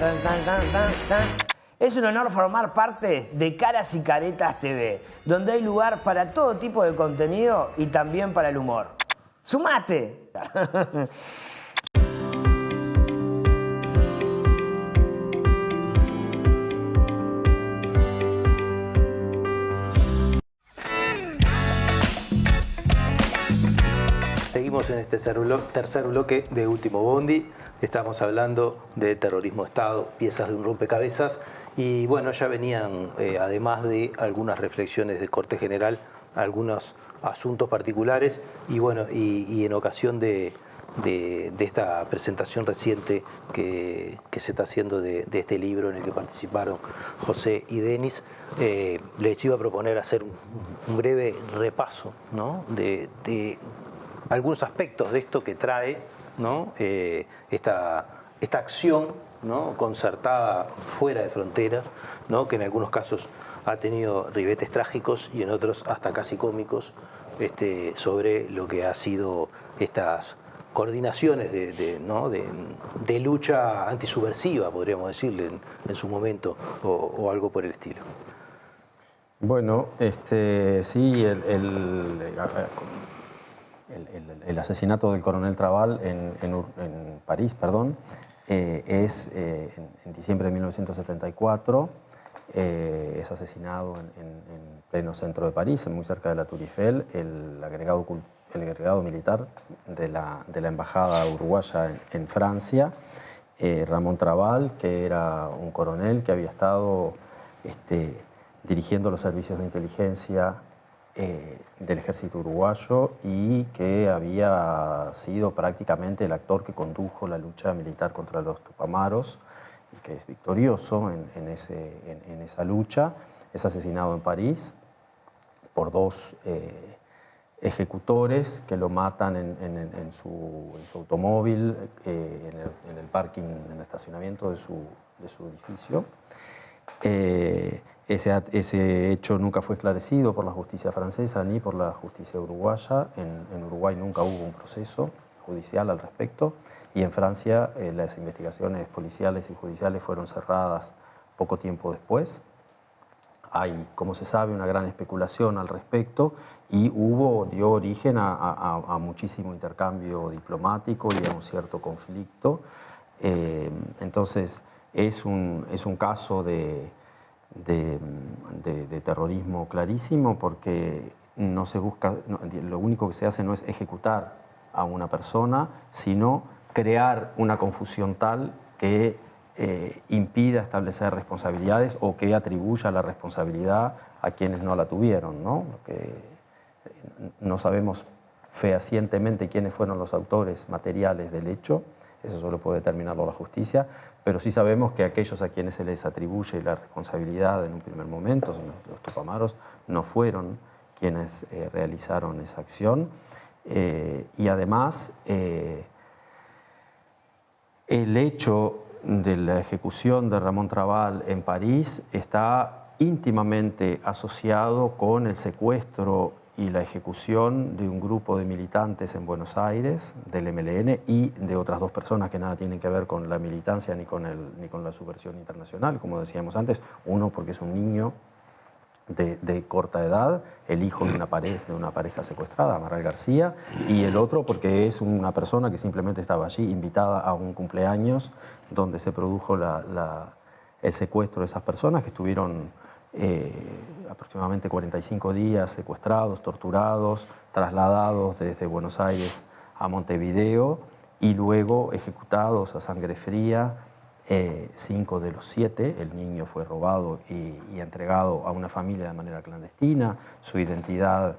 Es un honor formar parte de Caras y Caretas TV, donde hay lugar para todo tipo de contenido y también para el humor. ¡Sumate! seguimos en este tercer bloque de Último Bondi. Estamos hablando de terrorismo de Estado, piezas de un rompecabezas. Y bueno, ya venían, además de algunas reflexiones de corte general, algunos asuntos particulares. Y bueno, y en ocasión de esta presentación reciente que se está haciendo de este libro en el que participaron José y Denis, les iba a proponer hacer un breve repaso, ¿no?, de algunos aspectos de esto que trae, ¿no?, esta acción, ¿no?, concertada fuera de fronteras, ¿no?, que en algunos casos ha tenido ribetes trágicos y en otros hasta casi cómicos, sobre lo que ha sido estas coordinaciones de lucha antisubversiva, podríamos decirle, en su momento, o algo por el estilo. Bueno, sí, el asesinato del coronel Trabal en París, es en diciembre de 1974. Es asesinado en pleno centro de París, muy cerca de la Tour Eiffel, el agregado militar de la embajada uruguaya en Francia, Ramón Trabal, que era un coronel que había estado dirigiendo los servicios de inteligencia del ejército uruguayo y que había sido prácticamente el actor que condujo la lucha militar contra los tupamaros, y que es victorioso en esa lucha. Es asesinado en París por dos ejecutores que lo matan en su automóvil, en el parking, en el estacionamiento de su edificio. Ese hecho nunca fue esclarecido por la justicia francesa ni por la justicia uruguaya. En Uruguay nunca hubo un proceso judicial al respecto, y en Francia las investigaciones policiales y judiciales fueron cerradas poco tiempo después. Hay, como se sabe, una gran especulación al respecto y dio origen a muchísimo intercambio diplomático y a un cierto conflicto. Entonces es un caso de terrorismo clarísimo, porque no se busca, lo único que se hace no es ejecutar a una persona, sino crear una confusión tal que impida establecer responsabilidades o que atribuya la responsabilidad a quienes no la tuvieron, ¿no? No sabemos fehacientemente quiénes fueron los autores materiales del hecho, eso solo puede determinarlo la justicia, pero sí sabemos que aquellos a quienes se les atribuye la responsabilidad en un primer momento, los tupamaros, no fueron quienes realizaron esa acción. Y además, el hecho de la ejecución de Ramón Trabal en París está íntimamente asociado con el secuestro y la ejecución de un grupo de militantes en Buenos Aires, del MLN, y de otras dos personas que nada tienen que ver con la militancia ni con la subversión internacional, como decíamos antes. Uno porque es un niño de corta edad, el hijo de una pareja secuestrada, Amaral García, y el otro porque es una persona que simplemente estaba allí invitada a un cumpleaños donde se produjo el secuestro de esas personas, que estuvieron aproximadamente 45 días secuestrados, torturados, trasladados desde Buenos Aires a Montevideo y luego ejecutados a sangre fría. 5 de los 7, el niño fue robado y entregado a una familia de manera clandestina, su identidad,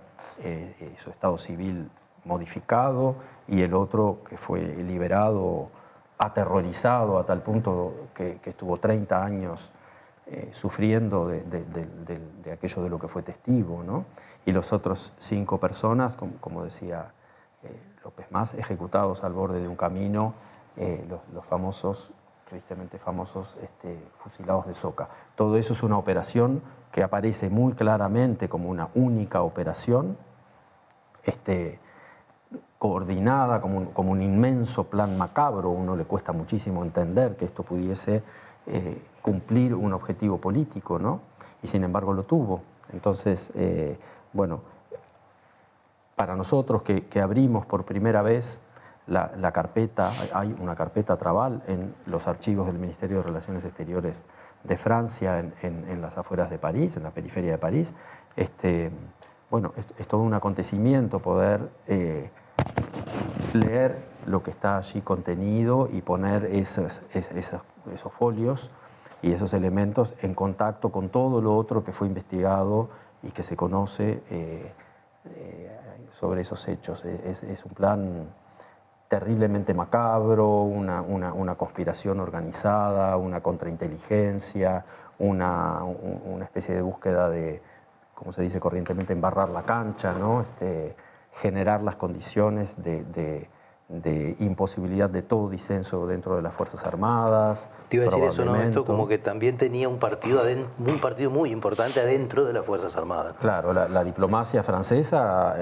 su estado civil modificado, y el otro que fue liberado aterrorizado a tal punto que estuvo 30 años sufriendo de aquello de lo que fue testigo, ¿no? Y los otros 5 personas, como decía López Mas, ejecutados al borde de un camino, los famosos, tristemente famosos, fusilados de Soca. Todo eso es una operación que aparece muy claramente como una única operación, coordinada como un inmenso plan macabro. A uno le cuesta muchísimo entender que esto pudiese cumplir un objetivo político, ¿no? Y sin embargo lo tuvo. Entonces, bueno, para nosotros que abrimos por primera vez la carpeta, hay una carpeta Trabal en los archivos del Ministerio de Relaciones Exteriores de Francia, en las afueras de París, en la periferia de París. Bueno, es todo un acontecimiento poder leer lo que está allí contenido y poner esos folios y esos elementos en contacto con todo lo otro que fue investigado y que se conoce sobre esos hechos. Es un plan terriblemente macabro, una conspiración organizada, una contrainteligencia, una especie de búsqueda de, como se dice corrientemente, embarrar la cancha, ¿no? Generar las condiciones de imposibilidad de todo disenso dentro de las Fuerzas Armadas. Te iba a decir eso, ¿no? Esto como que también tenía un partido muy importante adentro de las Fuerzas Armadas. Claro, la diplomacia francesa,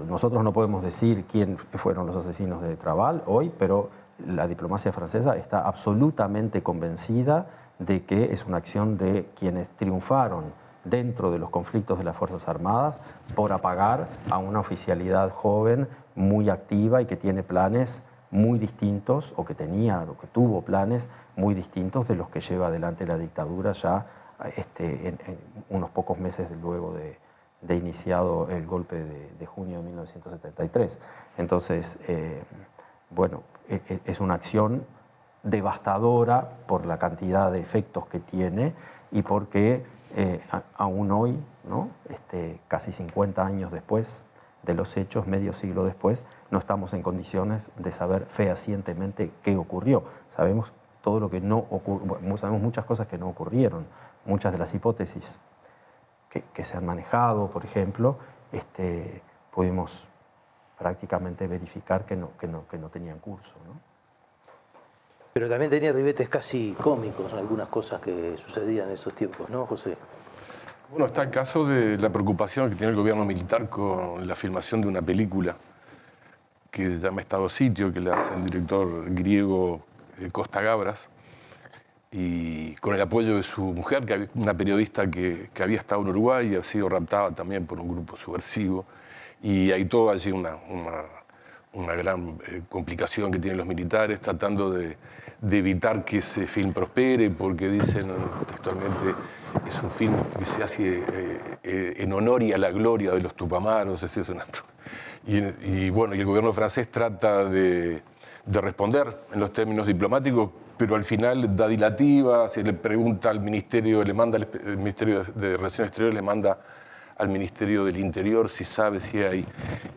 nosotros no podemos decir quién fueron los asesinos de Trabal hoy, pero la diplomacia francesa está absolutamente convencida de que es una acción de quienes triunfaron dentro de los conflictos de las Fuerzas Armadas por apagar a una oficialidad joven muy activa y que tiene planes muy distintos, o que tuvo planes muy distintos de los que lleva adelante la dictadura ya en unos pocos meses luego de iniciado el golpe de junio de 1973. Entonces, bueno, es una acción devastadora por la cantidad de efectos que tiene y porque aún hoy, ¿no? Casi 50 años después de los hechos, medio siglo después, no estamos en condiciones de saber fehacientemente qué ocurrió. Sabemos todo lo que no ocurrió, sabemos muchas cosas que no ocurrieron, muchas de las hipótesis que se han manejado, por ejemplo, pudimos prácticamente verificar que no tenían curso, ¿no? Pero también tenía ribetes casi cómicos, algunas cosas que sucedían en esos tiempos, ¿no, José? Bueno, está el caso de la preocupación que tiene el gobierno militar con la filmación de una película que se llama Estado Sitio, que la hace el director griego Costa Gavras, y con el apoyo de su mujer, una periodista que había estado en Uruguay y ha sido raptada también por un grupo subversivo, y hay todo allí una gran complicación que tienen los militares tratando de evitar que ese film prospere, porque dicen textualmente es un film que se hace en honor y a la gloria de los tupamaros. Y bueno, y el gobierno francés trata de responder en los términos diplomáticos, pero al final da dilativa, se le pregunta al ministerio, el Ministerio de Relaciones Exteriores le manda al Ministerio del Interior si sabe si hay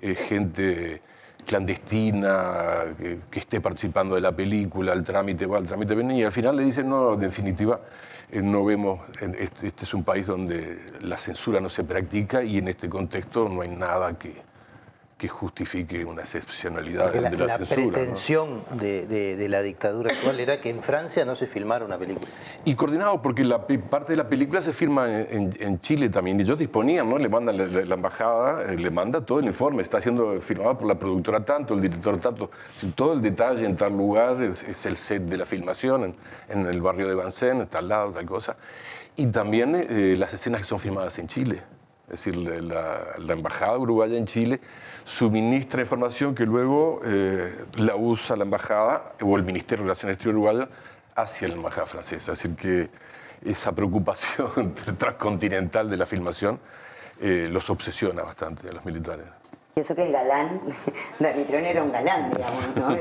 gente clandestina que esté participando de la película, al trámite viene, y al final le dicen, no, en definitiva, no vemos, este es un país donde la censura no se practica y en este contexto no hay nada que justifique una excepcionalidad de la censura. La pretensión, ¿no?, de la dictadura actual era que en Francia no se filmara una película. Y coordinado, porque parte de la película se filma en Chile también. Y ellos disponían, ¿no? Le mandan la embajada, le manda todo el informe. Está siendo filmado por la productora tanto, el director tanto. Todo el detalle en tal lugar es el set de la filmación, en el barrio de Vincennes, está al lado, tal cosa. Y también las escenas que son filmadas en Chile. Es decir, la embajada uruguaya en Chile suministra información que luego la usa la embajada o el Ministerio de Relaciones Exteriores uruguayo hacia la embajada francesa. Es decir, que esa preocupación transcontinental de la filmación los obsesiona bastante a los militares. Y eso que el galán de Mitrione era un galán, digamos, ¿no?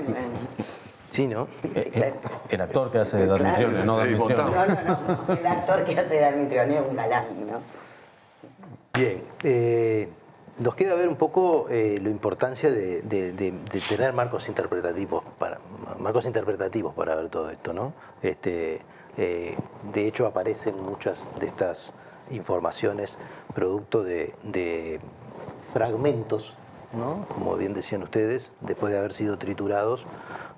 Sí, ¿no? Sí, claro. El actor que hace de Mitrione, no de Mitrione. No. El actor que hace de Mitrione es un galán, ¿no? Bien, nos queda ver un poco la importancia de tener marcos interpretativos para ver todo esto, ¿no? De hecho, aparecen muchas de estas informaciones producto de fragmentos, ¿no? Como bien decían ustedes, después de haber sido triturados,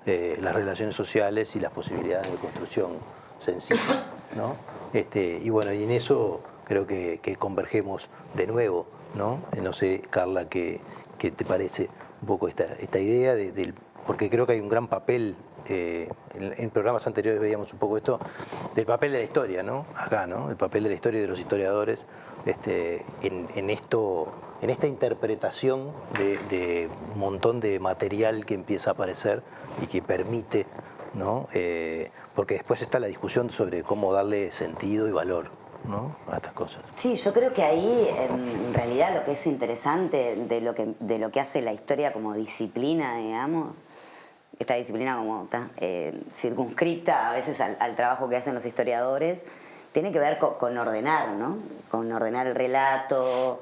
las relaciones sociales y las posibilidades de construcción sencilla, ¿no? Y bueno, y en eso creo que convergemos de nuevo, ¿no? No sé, Carla, ¿qué te parece un poco esta idea? Porque creo que hay un gran papel, en programas anteriores veíamos un poco esto, del papel de la historia, ¿no? Acá, ¿no? El papel de la historia y de los historiadores en esta interpretación de un montón de material que empieza a aparecer y que permite, ¿no? Porque después está la discusión sobre cómo darle sentido y valor ¿no? A estas cosas. Sí, yo creo que ahí en realidad lo que es interesante de lo que hace la historia como disciplina, digamos, esta disciplina como circunscripta a veces al trabajo que hacen los historiadores, tiene que ver con ordenar, ¿no? Con ordenar el relato,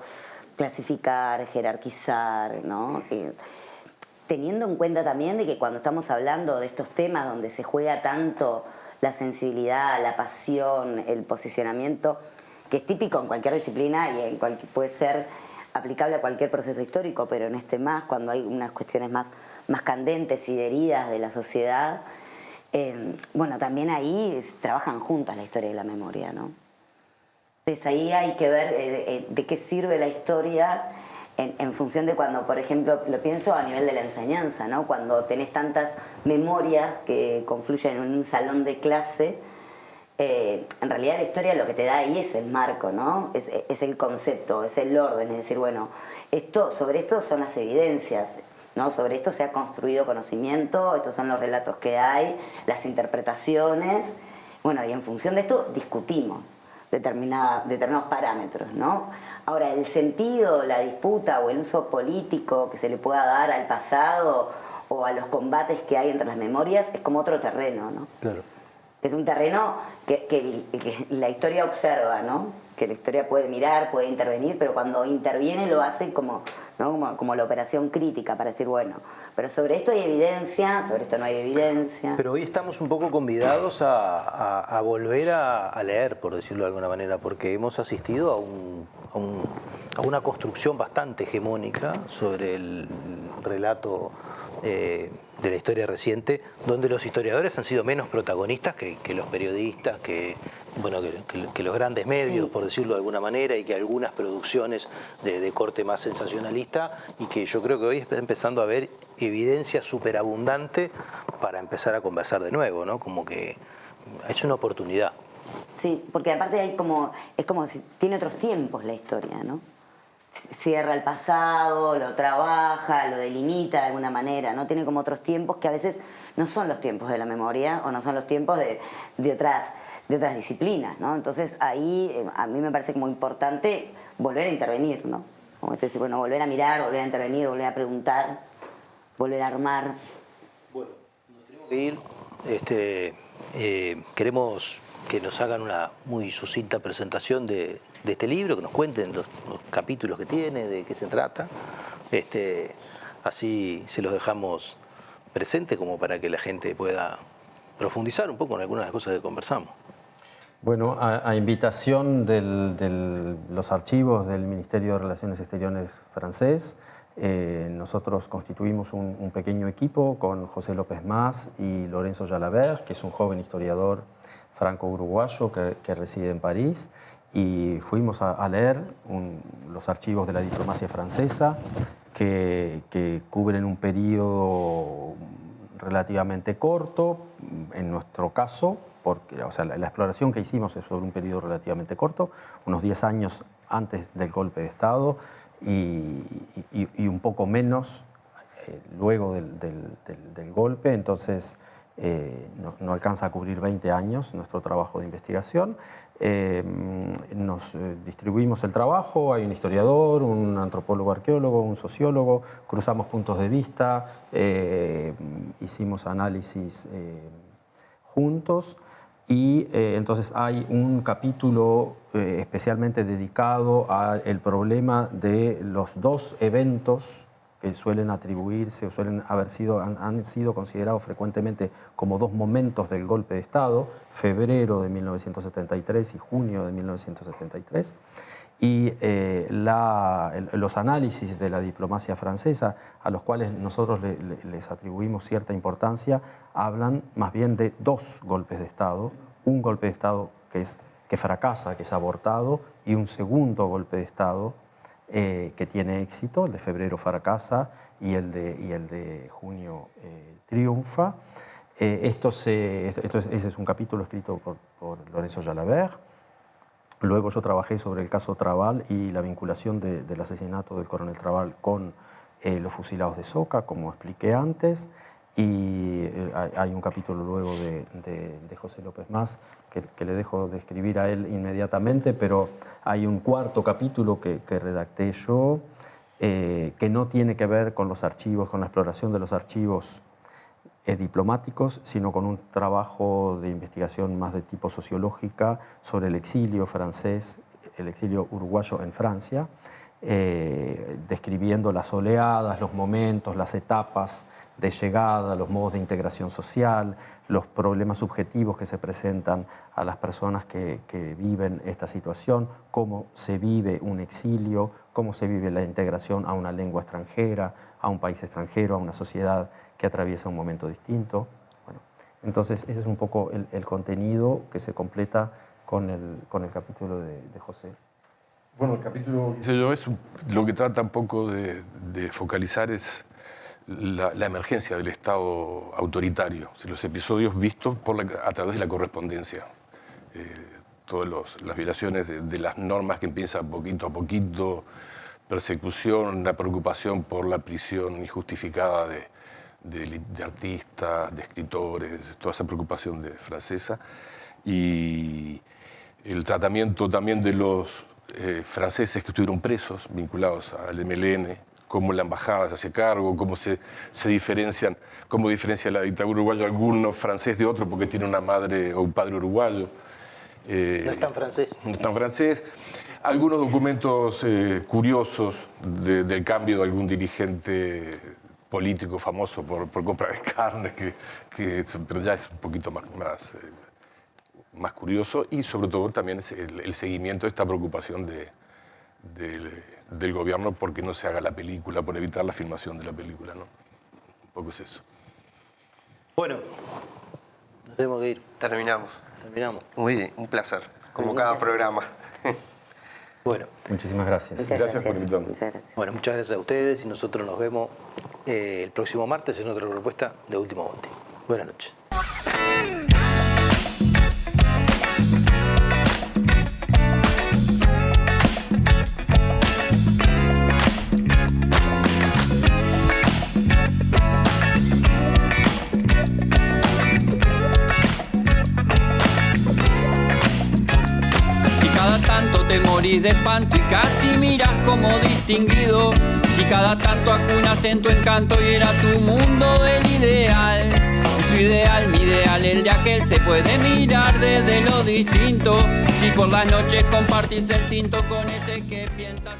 clasificar, jerarquizar, ¿no? Teniendo en cuenta también de que cuando estamos hablando de estos temas donde se juega tanto la sensibilidad, la pasión, el posicionamiento, que es típico en cualquier disciplina y puede ser aplicable a cualquier proceso histórico, pero en este más, cuando hay unas cuestiones más candentes y de heridas de la sociedad, bueno, también ahí trabajan juntas la historia y la memoria, ¿no? Entonces ahí hay que ver de qué sirve la historia en función de cuando, por ejemplo, lo pienso a nivel de la enseñanza, ¿no? Cuando tenés tantas memorias que confluyen en un salón de clase, en realidad la historia lo que te da ahí es el marco, ¿no? Es el concepto, es el orden, es decir, bueno, sobre esto son las evidencias, ¿no? Sobre esto se ha construido conocimiento, estos son los relatos que hay, las interpretaciones, bueno, y en función de esto discutimos determinados parámetros, ¿no? Ahora, el sentido, la disputa o el uso político que se le pueda dar al pasado o a los combates que hay entre las memorias es como otro terreno, ¿no? Claro. Es un terreno que la historia observa, ¿no? Que la historia puede mirar, puede intervenir, pero cuando interviene lo hace como, ¿no? como la operación crítica para decir, bueno, pero sobre esto hay evidencia, sobre esto no hay evidencia. Pero hoy estamos un poco convidados a volver a leer, por decirlo de alguna manera, porque hemos asistido a una construcción bastante hegemónica sobre el relato de la historia reciente, donde los historiadores han sido menos protagonistas que los periodistas, que los grandes medios, sí, por decirlo de alguna manera, y que algunas producciones de corte más sensacionalista, y que yo creo que hoy está empezando a haber evidencia superabundante para empezar a conversar de nuevo, ¿no? Como que es una oportunidad. Sí, porque aparte es como si tiene otros tiempos la historia, ¿no? Cierra el pasado, lo trabaja, lo delimita de alguna manera, ¿no? Tiene como otros tiempos que a veces no son los tiempos de la memoria o no son los tiempos de otras disciplinas, ¿no? Entonces ahí a mí me parece como importante volver a intervenir, ¿no? Como decir, bueno, volver a mirar, volver a intervenir, volver a preguntar, volver a armar. Bueno, nos tenemos que ir. Queremos que nos hagan una muy sucinta presentación de este libro, que nos cuenten los capítulos que tiene, de qué se trata. Así se los dejamos presente como para que la gente pueda profundizar un poco en algunas de las cosas que conversamos. Bueno, a invitación de los archivos del Ministerio de Relaciones Exteriores francés, nosotros constituimos un pequeño equipo con José López Mas y Lorenzo Jalabert, que es un joven historiador franco-uruguayo que reside en París, y fuimos a leer los archivos de la diplomacia francesa que cubren un periodo relativamente corto, en nuestro caso, porque o sea, la exploración que hicimos es sobre un periodo relativamente corto, unos 10 años antes del golpe de Estado y un poco menos luego del golpe, entonces no alcanza a cubrir 20 años nuestro trabajo de investigación. Nos distribuimos el trabajo, hay un historiador, un antropólogo arqueólogo, un sociólogo, cruzamos puntos de vista, hicimos análisis juntos y entonces hay un capítulo especialmente dedicado al problema de los dos eventos que suelen atribuirse o han sido considerados frecuentemente como dos momentos del golpe de Estado, febrero de 1973 y junio de 1973, y los análisis de la diplomacia francesa, a los cuales nosotros les atribuimos cierta importancia, hablan más bien de dos golpes de Estado, un golpe de Estado que fracasa, que es abortado, y un segundo golpe de Estado que tiene éxito, el de febrero fracasa y el de junio triunfa. Ese es un capítulo escrito por Lorenzo Jalabert. Luego yo trabajé sobre el caso Trabal y la vinculación del asesinato del coronel Trabal con los fusilados de Soca, como expliqué antes. Y hay un capítulo luego de José López Mas que le dejo de escribir a él inmediatamente, pero hay un cuarto capítulo que redacté yo que no tiene que ver con los archivos, con la exploración de los archivos diplomáticos, sino con un trabajo de investigación más de tipo sociológica sobre el exilio francés, el exilio uruguayo en Francia, describiendo las oleadas, los momentos, las etapas de llegada, los modos de integración social, los problemas subjetivos que se presentan a las personas que viven esta situación, cómo se vive un exilio, cómo se vive la integración a una lengua extranjera, a un país extranjero, a una sociedad que atraviesa un momento distinto. Bueno, entonces ese es un poco el contenido que se completa con el capítulo de José. Bueno, el capítulo que hice yo lo que trata un poco de focalizar es la emergencia del Estado autoritario, los episodios vistos a través de la correspondencia. Todas las violaciones de las normas que empiezan poquito a poquito, persecución, la preocupación por la prisión injustificada de artistas, de escritores, toda esa preocupación francesa, y el tratamiento también de los franceses que estuvieron presos, vinculados al MLN, cómo la embajada se hace cargo, cómo se diferencian, cómo diferencia la dictadura uruguaya alguno francés de otro porque tiene una madre o un padre uruguayo. No es tan francés. No es tan francés. Algunos documentos curiosos del cambio de algún dirigente político famoso por compra de carne, pero ya es un poquito más curioso, y sobre todo también es el seguimiento de esta preocupación del gobierno porque no se haga la película, por evitar la filmación de la película, ¿no? Un poco es eso. Bueno, nos tenemos que ir. Terminamos. Muy bien, un placer, como cada programa. Bueno. Muchísimas gracias. Muchas Gracias por invitarnos. Muchas gracias. Bueno, muchas gracias a ustedes y nosotros nos vemos el próximo martes en otra propuesta de Último Bondi. Buenas noches. Te morís de espanto y casi miras como distinguido. Si cada tanto acunas en tu encanto y era tu mundo el ideal. Y su ideal, mi ideal, el de aquel se puede mirar desde lo distinto. Si por las noches compartís el tinto con ese que piensas.